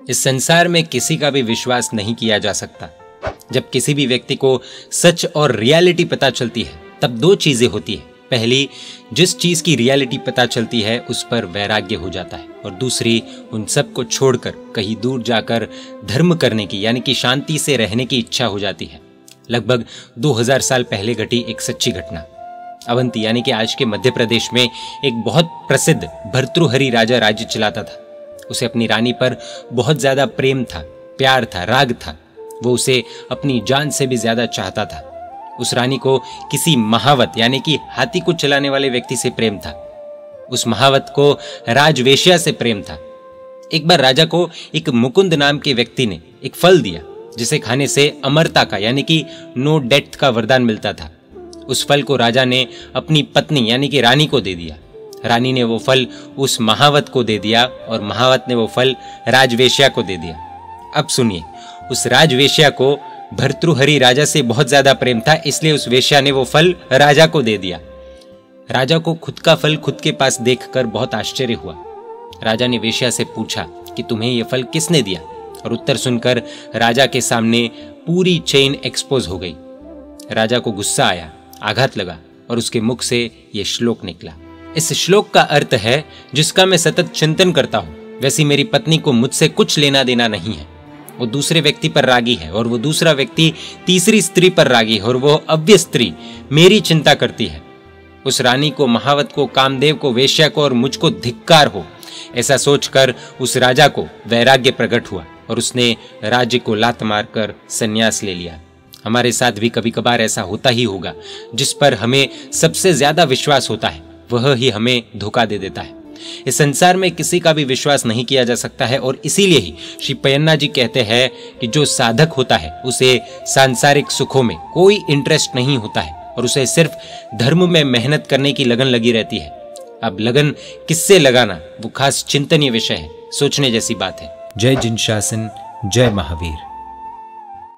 इस संसार में किसी का भी विश्वास नहीं किया जा सकता। जब किसी भी व्यक्ति को सच और रियलिटी पता चलती है तब दो चीजें होती है। पहली, जिस चीज की रियलिटी पता चलती है उस पर वैराग्य हो जाता है, और दूसरी, उन सब को छोड़कर कहीं दूर जाकर धर्म करने की यानी कि शांति से रहने की इच्छा हो जाती है। लगभग 2000 साल पहले घटी एक सच्ची घटना। अवंती यानी कि आज के मध्य प्रदेश में एक बहुत प्रसिद्ध भर्तृहरि राजा राज्य चलाता था। उसे अपनी रानी पर बहुत ज्यादा प्रेम था, प्यार था, राग था। वो उसे अपनी जान से भी ज्यादा चाहता था। उस रानी को किसी महावत यानी कि हाथी को चलाने वाले व्यक्ति से प्रेम था। उस महावत को राजवेश्या से प्रेम था। एक बार राजा को एक मुकुंद नाम के व्यक्ति ने एक फल दिया जिसे खाने से अमरता का यानी कि नो डेथ का वरदान मिलता था। उस फल को राजा ने अपनी पत्नी यानी कि रानी को दे दिया। रानी ने वो फल उस महावत को दे दिया और महावत ने वो फल राजवेश्या को दे दिया। अब सुनिए, उस राजवेश्या को भर्तृहरि राजा से बहुत ज्यादा प्रेम था, इसलिए उस वेश्या ने वो फल राजा को दे दिया। राजा को खुद का फल खुद के पास देखकर बहुत आश्चर्य हुआ। राजा ने वेश्या से पूछा कि तुम्हें ये फल किसने दिया, और उत्तर सुनकर राजा के सामने पूरी चेन एक्सपोज हो गई। राजा को गुस्सा आया, आघात लगा और उसके मुख से ये श्लोक निकला। इस श्लोक का अर्थ है, जिसका मैं सतत चिंतन करता हूं वैसी मेरी पत्नी को मुझसे कुछ लेना देना नहीं है। वो दूसरे व्यक्ति पर रागी है और वो दूसरा व्यक्ति तीसरी स्त्री पर रागी है, और वो अव्य स्त्री मेरी चिंता करती है। उस रानी को, महावत को, कामदेव को, वेश्या को और मुझको धिक्कार हो। ऐसा सोचकर उस राजा को वैराग्य प्रकट हुआ और उसने राज्य को लात मारकर संन्यास ले लिया। हमारे साथ भी कभी कभार ऐसा होता ही होगा। जिस पर हमें सबसे ज्यादा विश्वास होता है वह ही हमें धोखा दे देता है। इस संसार में किसी का भी विश्वास नहीं किया जा सकता है, और इसीलिए ही श्री पयन्ना जी कहते हैं कि जो साधक होता है उसे सांसारिक सुखों में कोई इंटरेस्ट नहीं होता है और उसे सिर्फ धर्म में मेहनत करने की लगन लगी रहती है। अब लगन किससे लगाना वो खास चिंतनीय विषय है, सोचने जैसी बात है। जय जिन शासन, जय महावीर।